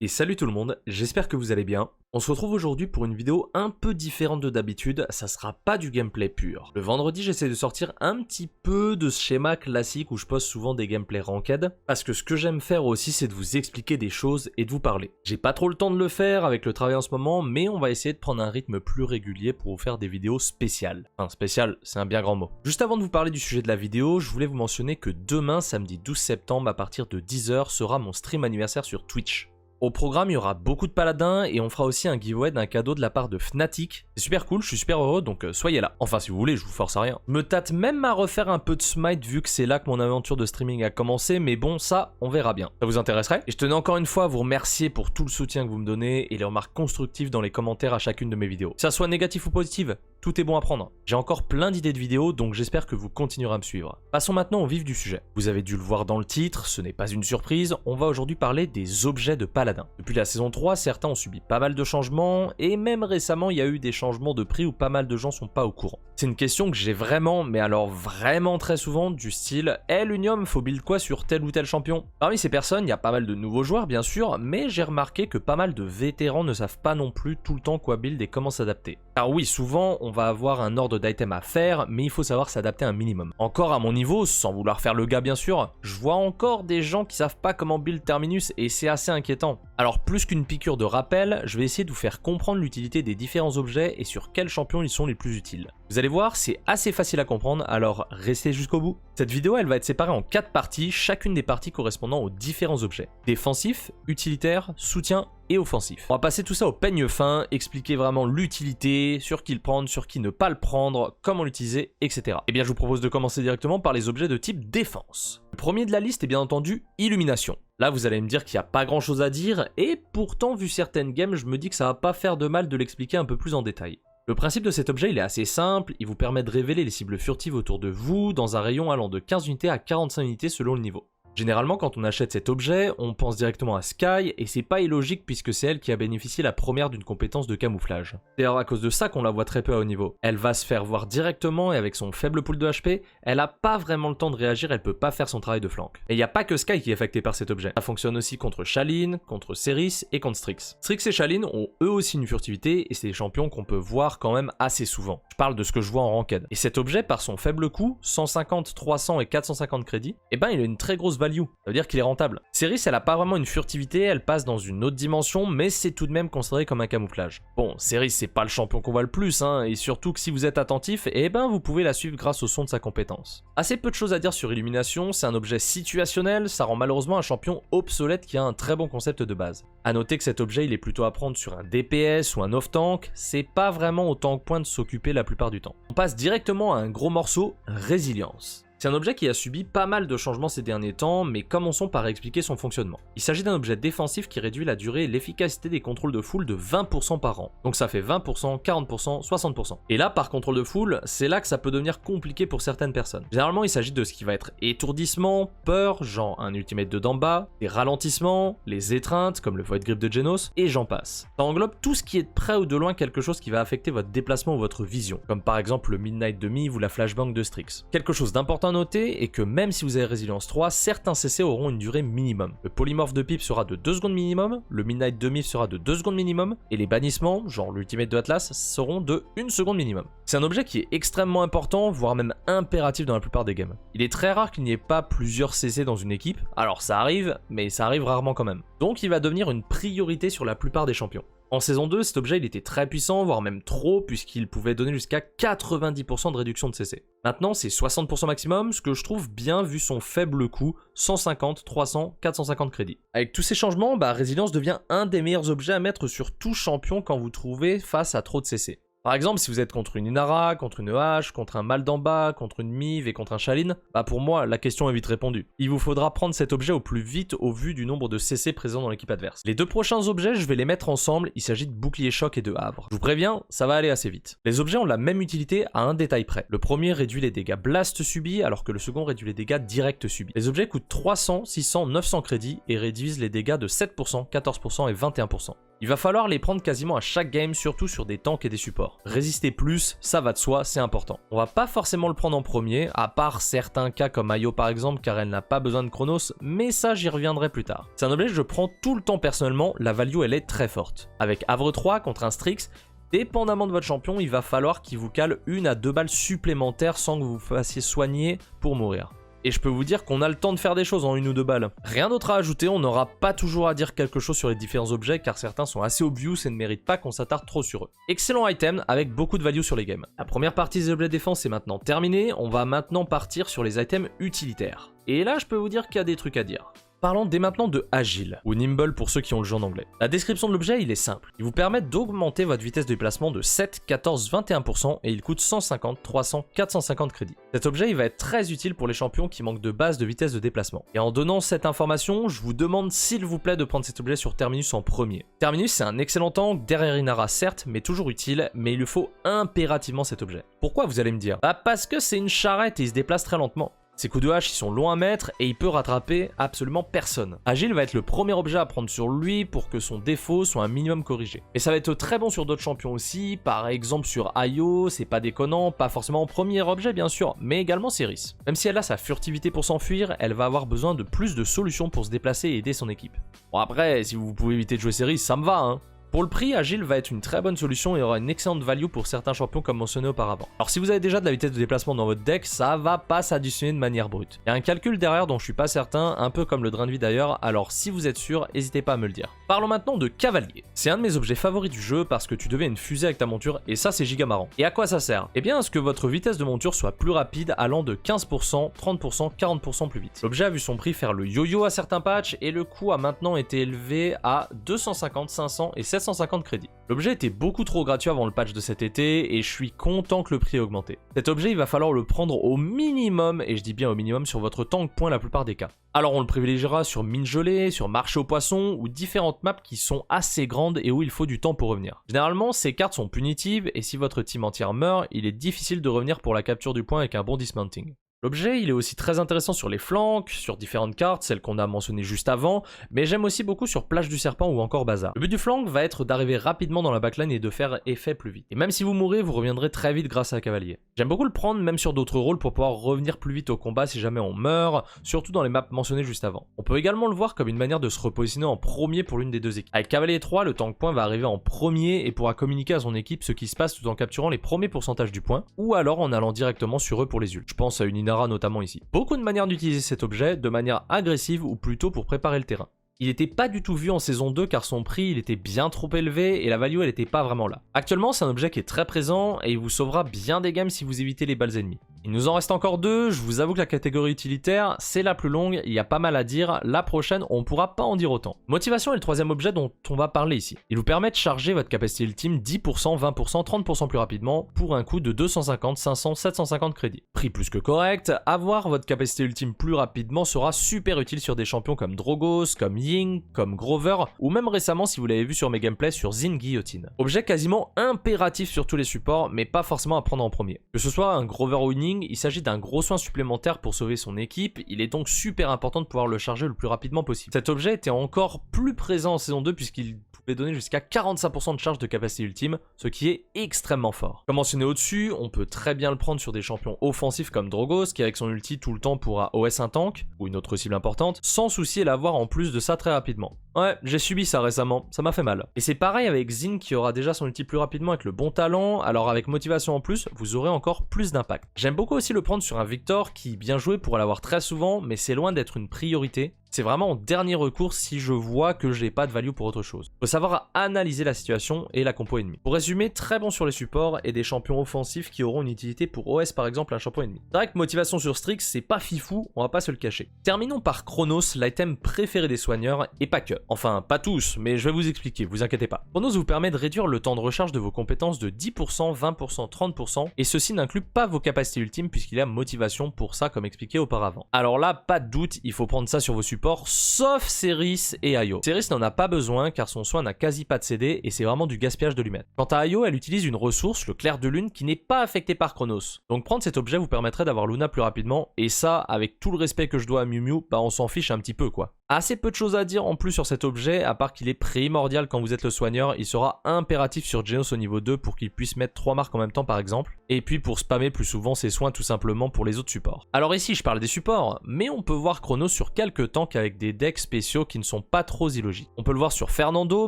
Et salut tout le monde, j'espère que vous allez bien. On se retrouve aujourd'hui pour une vidéo un peu différente de d'habitude, ça sera pas du gameplay pur. Le vendredi, j'essaie de sortir un petit peu de ce schéma classique où je poste souvent des gameplays ranked, parce que ce que j'aime faire aussi, c'est de vous expliquer des choses et de vous parler. J'ai pas trop le temps de le faire avec le travail en ce moment, mais on va essayer de prendre un rythme plus régulier pour vous faire des vidéos spéciales. Enfin, spécial, c'est un bien grand mot. Juste avant de vous parler du sujet de la vidéo, je voulais vous mentionner que demain, samedi 12 septembre, à partir de 10 h, sera mon stream anniversaire sur Twitch. Au programme, il y aura beaucoup de paladins et on fera aussi un giveaway d'un cadeau de la part de Fnatic. C'est super cool, je suis super heureux, donc soyez là. Enfin, si vous voulez, je vous force à rien. Je me tâte même à refaire un peu de Smite vu que c'est là que mon aventure de streaming a commencé, mais bon, ça, on verra bien. Ça vous intéresserait? Et je tenais encore une fois à vous remercier pour tout le soutien que vous me donnez et les remarques constructives dans les commentaires à chacune de mes vidéos. Que ça soit négatif ou positif, tout est bon à prendre. J'ai encore plein d'idées de vidéos, donc j'espère que vous continuerez à me suivre. Passons maintenant au vif du sujet. Vous avez dû le voir dans le titre, ce n'est pas une surprise, on va aujourd'hui parler des objets de paladin. Depuis la saison 3, certains ont subi pas mal de changements, et même récemment, il y a eu des changements de prix où pas mal de gens sont pas au courant. C'est une question que j'ai vraiment, mais alors vraiment très souvent, du style « Hey l'Unium, faut build quoi sur tel ou tel champion ?» Parmi ces personnes, il y a pas mal de nouveaux joueurs, bien sûr, mais j'ai remarqué que pas mal de vétérans ne savent pas non plus tout le temps quoi build et comment s'adapter. Car oui, souvent, on va avoir un ordre d'items à faire, mais il faut savoir s'adapter un minimum. Encore à mon niveau, sans vouloir faire le gars bien sûr, je vois encore des gens qui savent pas comment build Terminus et c'est assez inquiétant. Alors plus qu'une piqûre de rappel, je vais essayer de vous faire comprendre l'utilité des différents objets et sur quels champions ils sont les plus utiles. Vous allez voir, c'est assez facile à comprendre, alors restez jusqu'au bout. Cette vidéo, elle va être séparée en 4 parties, chacune des parties correspondant aux différents objets. Défensif, utilitaire, soutien et offensif. On va passer tout ça au peigne fin, expliquer vraiment l'utilité, sur qui le prendre, sur qui ne pas le prendre, comment l'utiliser, etc. Et bien je vous propose de commencer directement par les objets de type défense. Le premier de la liste est bien entendu Illumination. Là vous allez me dire qu'il n'y a pas grand chose à dire, et pourtant vu certaines games, je me dis que ça va pas faire de mal de l'expliquer un peu plus en détail. Le principe de cet objet il est assez simple, il vous permet de révéler les cibles furtives autour de vous dans un rayon allant de 15 unités à 45 unités selon le niveau. Généralement quand on achète cet objet, on pense directement à Skye et c'est pas illogique puisque c'est elle qui a bénéficié la première d'une compétence de camouflage. C'est d'ailleurs à cause de ça qu'on la voit très peu à haut niveau. Elle va se faire voir directement et avec son faible pool de HP, elle a pas vraiment le temps de réagir, elle peut pas faire son travail de flanc. Et il n'y a pas que Skye qui est affecté par cet objet. Ça fonctionne aussi contre Shalin, contre Seris et contre Strix. Strix et Shalin ont eux aussi une furtivité et c'est des champions qu'on peut voir quand même assez souvent. Je parle de ce que je vois en ranked. Et cet objet par son faible coût, 150, 300 et 450 crédits, et ben il a une très grosse value, ça veut dire qu'il est rentable. Seris elle a pas vraiment une furtivité, elle passe dans une autre dimension, mais c'est tout de même considéré comme un camouflage. Bon, Seris c'est pas le champion qu'on voit le plus, et surtout que si vous êtes attentif, et ben vous pouvez la suivre grâce au son de sa compétence. Assez peu de choses à dire sur Illumination, c'est un objet situationnel, ça rend malheureusement un champion obsolète qui a un très bon concept de base. A noter que cet objet il est plutôt à prendre sur un DPS ou un off-tank, c'est pas vraiment au tank point de s'occuper la plupart du temps. On passe directement à un gros morceau, Résilience. C'est un objet qui a subi pas mal de changements ces derniers temps, mais commençons par expliquer son fonctionnement. Il s'agit d'un objet défensif qui réduit la durée et l'efficacité des contrôles de foule de 20% par an. Donc ça fait 20%, 40%, 60%. Et là, par contrôle de foule, c'est là que ça peut devenir compliqué pour certaines personnes. Généralement, il s'agit de ce qui va être étourdissement, peur, genre un ultimate de Damba, des ralentissements, les étreintes, comme le Void Grip de Genos, et j'en passe. Ça englobe tout ce qui est de près ou de loin quelque chose qui va affecter votre déplacement ou votre vision, comme par exemple le Midnight de Mive ou la Flashbang de Strix. Quelque chose d'important à noter est que même si vous avez Résilience 3, certains CC auront une durée minimum. Le polymorphe de Pipe sera de 2 secondes minimum, le Midnight de Mive sera de 2 secondes minimum, et les bannissements, genre l'ultimate de Atlas, seront de 1 seconde minimum. C'est un objet qui est extrêmement important, voire même impératif dans la plupart des games. Il est très rare qu'il n'y ait pas plusieurs CC dans une équipe, alors ça arrive, mais ça arrive rarement quand même. Donc il va devenir une priorité sur la plupart des champions. En saison 2, cet objet il était très puissant, voire même trop, puisqu'il pouvait donner jusqu'à 90% de réduction de CC. Maintenant c'est 60% maximum, ce que je trouve bien vu son faible coût, 150, 300, 450 crédits. Avec tous ces changements, Résilience devient un des meilleurs objets à mettre sur tout champion quand vous trouvez face à trop de CC. Par exemple, si vous êtes contre une Inara, contre une EH, contre un Maldamba, contre une Mive et contre un Shalin, pour moi, la question est vite répondue. Il vous faudra prendre cet objet au plus vite au vu du nombre de CC présents dans l'équipe adverse. Les deux prochains objets, je vais les mettre ensemble, il s'agit de Bouclier Choc et de Havre. Je vous préviens, ça va aller assez vite. Les objets ont la même utilité à un détail près. Le premier réduit les dégâts blast subis, alors que le second réduit les dégâts directs subis. Les objets coûtent 300, 600, 900 crédits et réduisent les dégâts de 7%, 14% et 21%. Il va falloir les prendre quasiment à chaque game, surtout sur des tanks et des supports. Résister plus, ça va de soi, c'est important. On va pas forcément le prendre en premier, à part certains cas comme Io par exemple, car elle n'a pas besoin de Chronos, mais ça j'y reviendrai plus tard. C'est un objet que je prends tout le temps personnellement, la value elle est très forte. Avec Havre 3 contre un Strix, dépendamment de votre champion, il va falloir qu'il vous cale 1 à 2 balles supplémentaires sans que vous vous fassiez soigner pour mourir. Et je peux vous dire qu'on a le temps de faire des choses en 1 ou 2 balles. Rien d'autre à ajouter, on n'aura pas toujours à dire quelque chose sur les différents objets car certains sont assez obvious et ne méritent pas qu'on s'attarde trop sur eux. Excellent item avec beaucoup de value sur les games. La première partie des objets défense est maintenant terminée, on va maintenant partir sur les items utilitaires. Et là je peux vous dire qu'il y a des trucs à dire. Parlons dès maintenant de Agile, ou Nimble pour ceux qui ont le jeu en anglais. La description de l'objet, il est simple. Il vous permet d'augmenter votre vitesse de déplacement de 7, 14, 21% et il coûte 150, 300, 450 crédits. Cet objet, il va être très utile pour les champions qui manquent de base de vitesse de déplacement. Et en donnant cette information, je vous demande s'il vous plaît de prendre cet objet sur Terminus en premier. Terminus, c'est un excellent tank, derrière Inara certes, mais toujours utile, mais il lui faut impérativement cet objet. Pourquoi vous allez me dire? Bah parce que c'est une charrette et il se déplace très lentement. Ses coups de hache ils sont longs à mettre et il peut rattraper absolument personne. Agile va être le premier objet à prendre sur lui pour que son défaut soit un minimum corrigé. Et ça va être très bon sur d'autres champions aussi, par exemple sur Io, c'est pas déconnant, pas forcément en premier objet bien sûr, mais également Seris. Même si elle a sa furtivité pour s'enfuir, elle va avoir besoin de plus de solutions pour se déplacer et aider son équipe. Bon après, si vous pouvez éviter de jouer Seris, ça me va hein. Pour le prix, Agile va être une très bonne solution et aura une excellente value pour certains champions comme mentionné auparavant. Alors si vous avez déjà de la vitesse de déplacement dans votre deck, ça va pas s'additionner de manière brute. Il y a un calcul derrière dont je suis pas certain, un peu comme le drain de vie d'ailleurs, alors si vous êtes sûr, n'hésitez pas à me le dire. Parlons maintenant de Cavalier. C'est un de mes objets favoris du jeu parce que tu deviens une fusée avec ta monture et ça c'est giga marrant. Et à quoi ça sert? Eh bien à ce que votre vitesse de monture soit plus rapide allant de 15%, 30%, 40% plus vite. L'objet a vu son prix faire le yo-yo à certains patchs et le coût a maintenant été élevé à 250, 500 et 750 crédits. L'objet était beaucoup trop gratuit avant le patch de cet été et je suis content que le prix ait augmenté. Cet objet il va falloir le prendre au minimum, et je dis bien au minimum, sur votre tank point la plupart des cas. Alors on le privilégiera sur mine gelée, sur marché aux poissons ou différentes maps qui sont assez grandes et où il faut du temps pour revenir. Généralement ces cartes sont punitives et si votre team entière meurt, il est difficile de revenir pour la capture du point avec un bon dismounting. L'objet, il est aussi très intéressant sur les flancs, sur différentes cartes, celles qu'on a mentionnées juste avant, mais j'aime aussi beaucoup sur Plage du Serpent ou encore Bazar. Le but du flank va être d'arriver rapidement dans la backline et de faire effet plus vite. Et même si vous mourrez, vous reviendrez très vite grâce à Cavalier. J'aime beaucoup le prendre même sur d'autres rôles pour pouvoir revenir plus vite au combat si jamais on meurt, surtout dans les maps mentionnées juste avant. On peut également le voir comme une manière de se repositionner en premier pour l'une des deux équipes. Avec Cavalier 3, le tank point va arriver en premier et pourra communiquer à son équipe ce qui se passe tout en capturant les premiers pourcentages du point, ou alors en allant directement sur eux pour les ults. Je pense à une Inara notamment ici. Beaucoup de manières d'utiliser cet objet, de manière agressive ou plutôt pour préparer le terrain. Il n'était pas du tout vu en saison 2 car son prix il était bien trop élevé et la value elle n'était pas vraiment là. Actuellement c'est un objet qui est très présent et il vous sauvera bien des games si vous évitez les balles ennemies. Il nous en reste encore deux, je vous avoue que la catégorie utilitaire c'est la plus longue, il y a pas mal à dire, la prochaine on pourra pas en dire autant. Motivation est le troisième objet dont on va parler ici. Il vous permet de charger votre capacité ultime 10%, 20%, 30% plus rapidement pour un coût de 250, 500, 750 crédits. Prix plus que correct, avoir votre capacité ultime plus rapidement sera super utile sur des champions comme Drogos, comme Ying, comme Grover, ou même récemment si vous l'avez vu sur mes gameplays sur Xin Guillotine. Objet quasiment impératif sur tous les supports, mais pas forcément à prendre en premier. Que ce soit un Grover ou une Ying, il s'agit d'un gros soin supplémentaire pour sauver son équipe, il est donc super important de pouvoir le charger le plus rapidement possible. Cet objet était encore plus présent en saison 2 puisqu'il pouvait donner jusqu'à 45% de charge de capacité ultime, ce qui est extrêmement fort. Comme mentionné au-dessus, on peut très bien le prendre sur des champions offensifs comme Drogos, qui avec son ulti tout le temps pourra OS un tank, ou une autre cible importante, sans souci et l'avoir en plus de ça très rapidement. Ouais, j'ai subi ça récemment, ça m'a fait mal. Et c'est pareil avec Xin qui aura déjà son ulti plus rapidement avec le bon talent, alors avec motivation en plus, vous aurez encore plus d'impact. J'aime beaucoup aussi le prendre sur un Victor qui, bien joué, pourra l'avoir très souvent, mais c'est loin d'être une priorité. C'est vraiment en dernier recours si je vois que j'ai pas de value pour autre chose. Faut savoir analyser la situation et la compo ennemie. Pour résumer, très bon sur les supports et des champions offensifs qui auront une utilité pour OS par exemple un champion ennemi. C'est vrai que motivation sur Strix c'est pas fifou, on va pas se le cacher. Terminons par Chronos, l'item préféré des soigneurs et pas que. Enfin pas tous, mais je vais vous expliquer, vous inquiétez pas. Chronos vous permet de réduire le temps de recharge de vos compétences de 10%, 20%, 30% et ceci n'inclut pas vos capacités ultimes puisqu'il y a motivation pour ça comme expliqué auparavant. Alors là, pas de doute, il faut prendre ça sur vos supports sauf Seris et Io. Seris n'en a pas besoin car son soin n'a quasi pas de CD et c'est vraiment du gaspillage de lui mettre. Quant à Io, elle utilise une ressource, le clair de lune, qui n'est pas affecté par Chronos. Donc prendre cet objet vous permettrait d'avoir Luna plus rapidement et ça, avec tout le respect que je dois à Miu Miu, bah on s'en fiche un petit peu quoi. Assez peu de choses à dire en plus sur cet objet, à part qu'il est primordial quand vous êtes le soigneur. Il sera impératif sur Genos au niveau 2 pour qu'il puisse mettre 3 marques en même temps par exemple. Et puis pour spammer plus souvent ses soins tout simplement pour les autres supports. Alors ici je parle des supports, mais on peut voir Chronos sur quelques tanks avec des decks spéciaux qui ne sont pas trop illogiques. On peut le voir sur Fernando,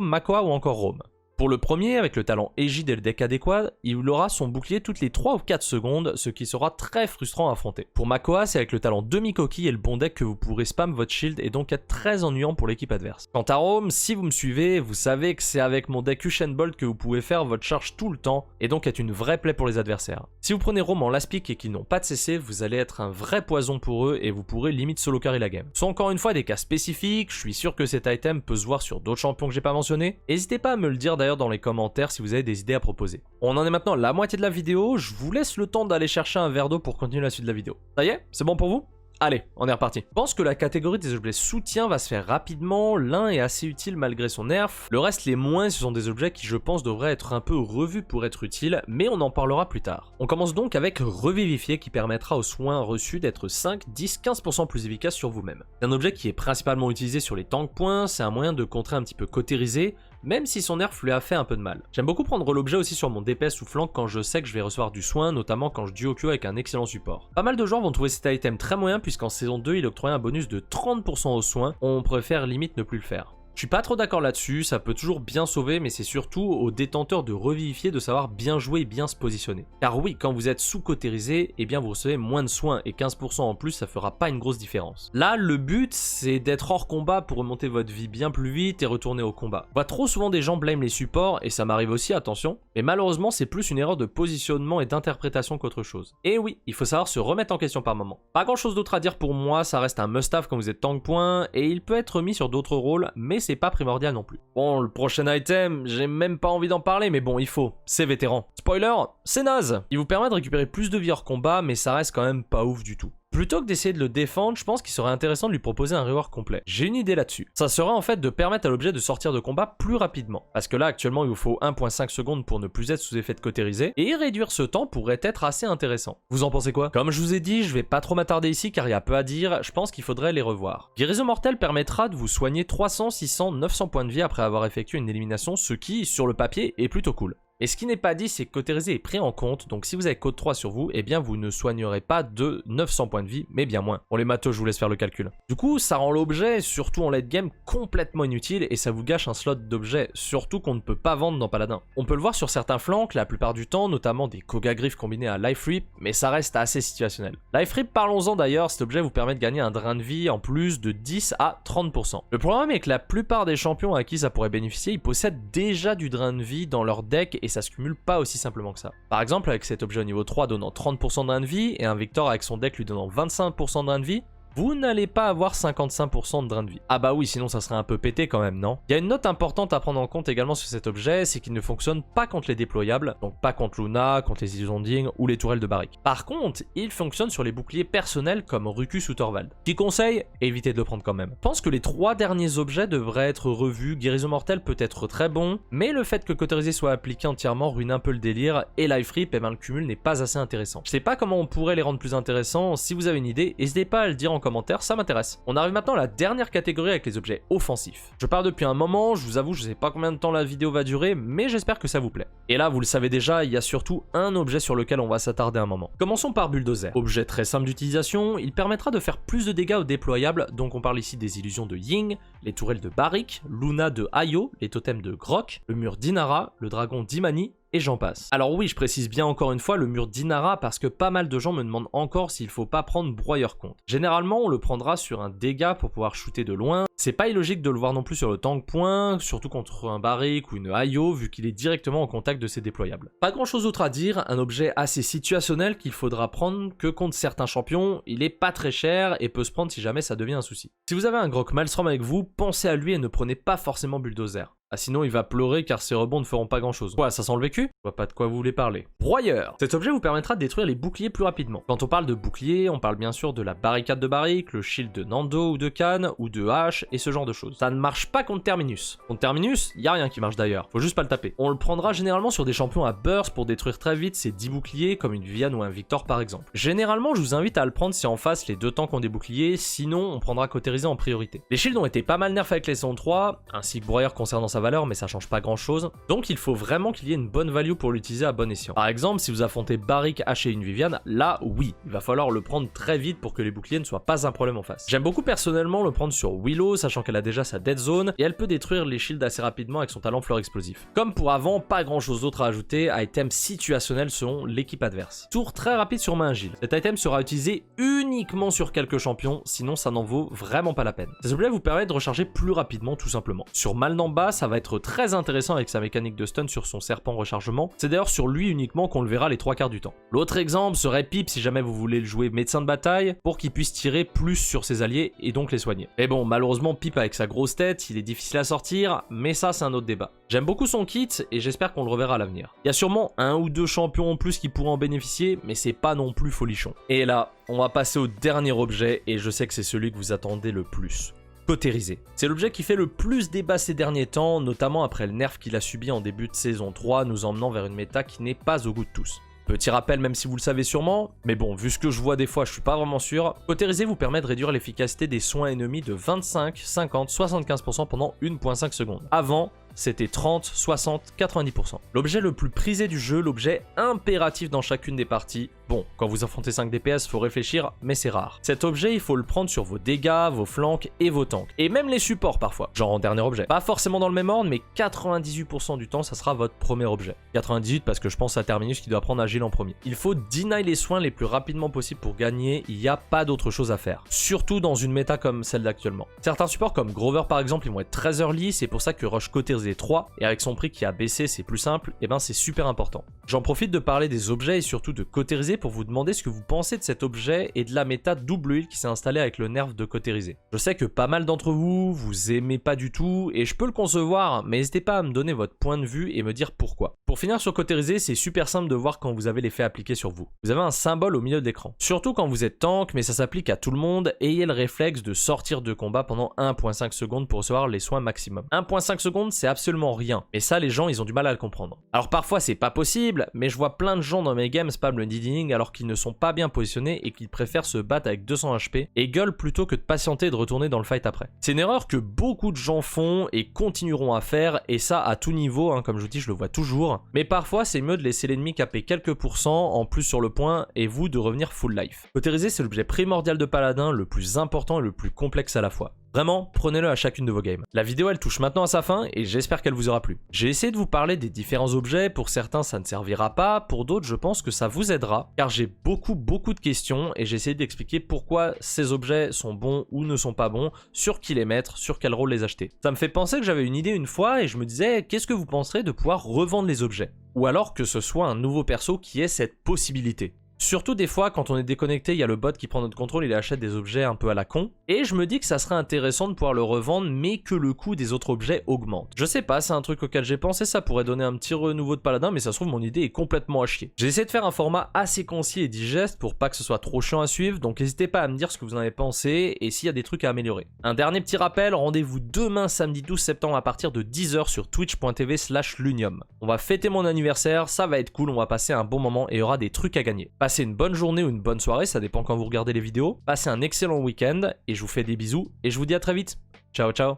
Makoa ou encore Rome. Pour le premier, avec le talent Égide et le deck adéquat, il aura son bouclier toutes les 3 ou 4 secondes, ce qui sera très frustrant à affronter. Pour Makoa, c'est avec le talent demi-coquille et le bon deck que vous pourrez spam votre shield et donc être très ennuyant pour l'équipe adverse. Quant à Rome, si vous me suivez, vous savez que c'est avec mon deck Usain Bolt que vous pouvez faire votre charge tout le temps et donc être une vraie plaie pour les adversaires. Si vous prenez Rome en last pick et qu'ils n'ont pas de CC, vous allez être un vrai poison pour eux et vous pourrez limite solo carry la game. Ce sont encore une fois des cas spécifiques, je suis sûr que cet item peut se voir sur d'autres champions que j'ai pas mentionnés. N'hésitez pas à me le dire d'ailleurs dans les commentaires si vous avez des idées à proposer. On en est maintenant à la moitié de la vidéo, je vous laisse le temps d'aller chercher un verre d'eau pour continuer la suite de la vidéo. Ça y est, c'est bon pour vous ? Allez, on est reparti. Je pense que la catégorie des objets soutien va se faire rapidement, l'un est assez utile malgré son nerf, le reste les moins, ce sont des objets qui je pense devraient être un peu revus pour être utiles, mais on en parlera plus tard. On commence donc avec Revivifier qui permettra aux soins reçus d'être 5, 10, 15% plus efficaces sur vous-même. C'est un objet qui est principalement utilisé sur les tank points, c'est un moyen de contrer un petit peu cautérisé, même si son nerf lui a fait un peu de mal. J'aime beaucoup prendre l'objet aussi sur mon DPS ou flank quand je sais que je vais recevoir du soin, notamment quand je duo queue avec un excellent support. Pas mal de joueurs vont trouver cet item très moyen puisqu'en saison 2 il octroie un bonus de 30% aux soins, on préfère limite ne plus le faire. Je suis pas trop d'accord là-dessus, ça peut toujours bien sauver, mais c'est surtout aux détenteurs de revivifier de savoir bien jouer et bien se positionner. Car oui, quand vous êtes sous-cautérisé, eh bien vous recevez moins de soins, et 15% en plus, ça fera pas une grosse différence. Là, le but, c'est d'être hors combat pour remonter votre vie bien plus vite et retourner au combat. On voit trop souvent des gens blâmer les supports, et ça m'arrive aussi, attention, mais malheureusement, c'est plus une erreur de positionnement et d'interprétation qu'autre chose. Et oui, il faut savoir se remettre en question par moment. Pas grand chose d'autre à dire pour moi, ça reste un must-have quand vous êtes tank point, et il peut être mis sur d'autres rôles, mais c'est pas primordial non plus. Bon, le prochain item, j'ai même pas envie d'en parler, mais bon, il faut, c'est vétéran. Spoiler, c'est naze. Il vous permet de récupérer plus de vie hors combat, mais ça reste quand même pas ouf du tout. Plutôt que d'essayer de le défendre, je pense qu'il serait intéressant de lui proposer un rework complet. J'ai une idée là-dessus. Ça serait en fait de permettre à l'objet de sortir de combat plus rapidement. Parce que là, actuellement, il vous faut 1.5 secondes pour ne plus être sous effet de cautérisé, et réduire ce temps pourrait être assez intéressant. Vous en pensez quoi? Comme je vous ai dit, je vais pas trop m'attarder ici car il y a peu à dire, je pense qu'il faudrait les revoir. Guérison mortelle permettra de vous soigner 300, 600, 900 points de vie après avoir effectué une élimination, ce qui, sur le papier, est plutôt cool. Et ce qui n'est pas dit, c'est que cautérisé est pris en compte, donc si vous avez code 3 sur vous, eh bien vous ne soignerez pas de 900 points de vie, mais bien moins. Bon les matos, je vous laisse faire le calcul. Du coup, ça rend l'objet, surtout en late game, complètement inutile et ça vous gâche un slot d'objet, surtout qu'on ne peut pas vendre dans Paladin. On peut le voir sur certains flanks, la plupart du temps, notamment des Koga Griff combinés à Life Rip, mais ça reste assez situationnel. Life Rip, parlons-en d'ailleurs, cet objet vous permet de gagner un drain de vie en plus de 10 à 30%. Le problème est que la plupart des champions à qui ça pourrait bénéficier, ils possèdent déjà du drain de vie dans leur deck et ça se cumule pas aussi simplement que ça. Par exemple, avec cet objet au niveau 3 donnant 30% de drain de vie et un Victor avec son deck lui donnant 25% de drain de vie, vous n'allez pas avoir 55% de drain de vie. Ah bah oui, sinon ça serait un peu pété quand même, non? Il y a une note importante à prendre en compte également sur cet objet, c'est qu'il ne fonctionne pas contre les déployables, donc pas contre Luna, contre les illusions d'Ying ou les tourelles de barrique. Par contre, il fonctionne sur les boucliers personnels comme Rucus ou Thorvald. Petit conseil, évitez de le prendre quand même. Je pense que les 3 derniers objets devraient être revus, guérison mortelle peut être très bon, mais le fait que cautérisé soit appliqué entièrement ruine un peu le délire, et Life Rip, eh ben, le cumul n'est pas assez intéressant. Je sais pas comment on pourrait les rendre plus intéressants, si vous avez une idée, n'hésitez pas à le dire en commentaire, ça m'intéresse. On arrive maintenant à la dernière catégorie avec les objets offensifs. Je parle depuis un moment, je vous avoue, je sais pas combien de temps la vidéo va durer, mais j'espère que ça vous plaît. Et là, vous le savez déjà, il y a surtout un objet sur lequel on va s'attarder un moment. Commençons par Bulldozer. Objet très simple d'utilisation, il permettra de faire plus de dégâts aux déployables, donc on parle ici des illusions de Ying, les tourelles de Barrick, Luna de Ayo, les totems de Grok, le mur d'Inara, le dragon d'Imani, et j'en passe. Alors oui, je précise bien encore une fois le mur d'Inara parce que pas mal de gens me demandent encore s'il faut pas prendre broyeur compte. Généralement, on le prendra sur un dégât pour pouvoir shooter de loin. C'est pas illogique de le voir non plus sur le tank point, surtout contre un Barrick ou une Ayo vu qu'il est directement en contact de ses déployables. Pas grand chose d'autre à dire, un objet assez situationnel qu'il faudra prendre que contre certains champions, il est pas très cher et peut se prendre si jamais ça devient un souci. Si vous avez un Grok Maelstrom avec vous, pensez à lui et ne prenez pas forcément Bulldozer. Ah sinon il va pleurer car ses rebonds ne feront pas grand chose. Quoi, ça sent le vécu? Je vois pas de quoi vous voulez parler. Broyeur. Cet objet vous permettra de détruire les boucliers plus rapidement. Quand on parle de bouclier, on parle bien sûr de la barricade de Barrick, le shield de Nando ou de Khan, ou de H, et ce genre de choses. Ça ne marche pas contre Terminus. Contre Terminus, y a rien qui marche d'ailleurs. Faut juste pas le taper. On le prendra généralement sur des champions à burst pour détruire très vite ces 10 boucliers, comme une Viviane ou un Victor par exemple. Généralement, je vous invite à le prendre si en face les deux tanks ont des boucliers, sinon on prendra Cauterizé en priorité. Les shields ont été pas mal nerfs avec les saisons 3, ainsi que Broyeur concernant sa valeur, mais ça change pas grand chose. Donc il faut vraiment qu'il y ait une bonne value pour l'utiliser à bon escient. Par exemple, si vous affrontez Barrick, H et une Viviane, là oui, il va falloir le prendre très vite pour que les boucliers ne soient pas un problème en face. J'aime beaucoup personnellement le prendre sur Willow, sachant qu'elle a déjà sa dead zone, et elle peut détruire les shields assez rapidement avec son talent fleur explosif. Comme pour avant, pas grand chose d'autre à ajouter, item situationnel selon l'équipe adverse. Tour très rapide sur main agile. Cet item sera utilisé uniquement sur quelques champions, sinon ça n'en vaut vraiment pas la peine. Cet objet vous permet de recharger plus rapidement tout simplement. Sur Malnamba, ça va être très intéressant avec sa mécanique de stun sur son serpent rechargement, c'est d'ailleurs sur lui uniquement qu'on le verra les 3/4 du temps. L'autre exemple serait Pip si jamais vous voulez le jouer médecin de bataille, pour qu'il puisse tirer plus sur ses alliés et donc les soigner. Mais bon, malheureusement Pip avec sa grosse tête, il est difficile à sortir, mais ça c'est un autre débat. J'aime beaucoup son kit et j'espère qu'on le reverra à l'avenir. Il y a sûrement un ou deux champions en plus qui pourraient en bénéficier, mais c'est pas non plus folichon. Et là, on va passer au dernier objet et je sais que c'est celui que vous attendez le plus. Cauterizé. C'est l'objet qui fait le plus débat ces derniers temps, notamment après le nerf qu'il a subi en début de saison 3, nous emmenant vers une méta qui n'est pas au goût de tous. Petit rappel, même si vous le savez sûrement, mais bon, vu ce que je vois des fois, je suis pas vraiment sûr. Cauterizé vous permet de réduire l'efficacité des soins ennemis de 25, 50, 75% pendant 1.5 secondes. Avant, c'était 30, 60, 90%. L'objet le plus prisé du jeu, l'objet impératif dans chacune des parties. Bon, quand vous affrontez 5 DPS, faut réfléchir, mais c'est rare. Cet objet, il faut le prendre sur vos dégâts, vos flancs et vos tanks. Et même les supports parfois, genre en dernier objet. Pas forcément dans le même ordre, mais 98% du temps, ça sera votre premier objet. 98 parce que je pense à Terminus qui doit prendre Agile en premier. Il faut deny les soins les plus rapidement possible pour gagner, il n'y a pas d'autre chose à faire. Surtout dans une méta comme celle d'actuellement. Certains supports comme Grover par exemple, ils vont être très early, c'est pour ça que Rush Cauterizé 3, et avec son prix qui a baissé, c'est plus simple, et ben c'est super important. J'en profite de parler des objets et surtout de Cauterizé pour vous demander ce que vous pensez de cet objet et de la méta double heal qui s'est installée avec le nerf de Cauterizé. Je sais que pas mal d'entre vous, vous aimez pas du tout, et je peux le concevoir, mais n'hésitez pas à me donner votre point de vue et me dire pourquoi. Pour finir sur Cauterizé, c'est super simple de voir quand vous avez l'effet appliqué sur vous. Vous avez un symbole au milieu de l'écran. Surtout quand vous êtes tank, mais ça s'applique à tout le monde, ayez le réflexe de sortir de combat pendant 1.5 secondes pour recevoir les soins maximum. 1.5 secondes, c'est absolument rien, mais ça les gens ils ont du mal à le comprendre. Alors parfois c'est pas possible, mais je vois plein de gens dans mes games spam le needing alors qu'ils ne sont pas bien positionnés et qu'ils préfèrent se battre avec 200 HP et gueulent plutôt que de patienter et de retourner dans le fight après. C'est une erreur que beaucoup de gens font et continueront à faire, et ça à tout niveau, hein, comme je vous dis je le vois toujours, mais parfois c'est mieux de laisser l'ennemi caper quelques pourcents en plus sur le point et vous de revenir full life. Cauterizé c'est l'objet primordial de Paladin, le plus important et le plus complexe à la fois. Vraiment, prenez-le à chacune de vos games. La vidéo elle touche maintenant à sa fin et j'espère qu'elle vous aura plu. J'ai essayé de vous parler des différents objets, pour certains ça ne servira pas, pour d'autres je pense que ça vous aidera, car j'ai beaucoup de questions et j'ai essayé d'expliquer pourquoi ces objets sont bons ou ne sont pas bons, sur qui les mettre, sur quel rôle les acheter. Ça me fait penser que j'avais une idée une fois et je me disais qu'est-ce que vous penserez de pouvoir revendre les objets, ou alors que ce soit un nouveau perso qui ait cette possibilité. Surtout des fois quand on est déconnecté, il y a le bot qui prend notre contrôle, il achète des objets un peu à la con, et je me dis que ça serait intéressant de pouvoir le revendre mais que le coût des autres objets augmente. Je sais pas, c'est un truc auquel j'ai pensé, ça pourrait donner un petit renouveau de Paladin, mais ça se trouve mon idée est complètement à chier. J'ai essayé de faire un format assez concis et digeste pour pas que ce soit trop chiant à suivre, donc n'hésitez pas à me dire ce que vous en avez pensé et s'il y a des trucs à améliorer. Un dernier petit rappel, rendez-vous demain samedi 12 septembre à partir de 10 h sur twitch.tv/lunium. On va fêter mon anniversaire, ça va être cool, on va passer un bon moment et il y aura des trucs à gagner. Passez une bonne journée ou une bonne soirée, ça dépend quand vous regardez les vidéos. Passez un excellent week-end et je vous fais des bisous et je vous dis à très vite. Ciao ciao.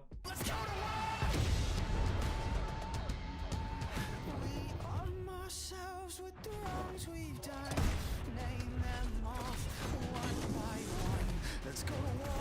Let's go.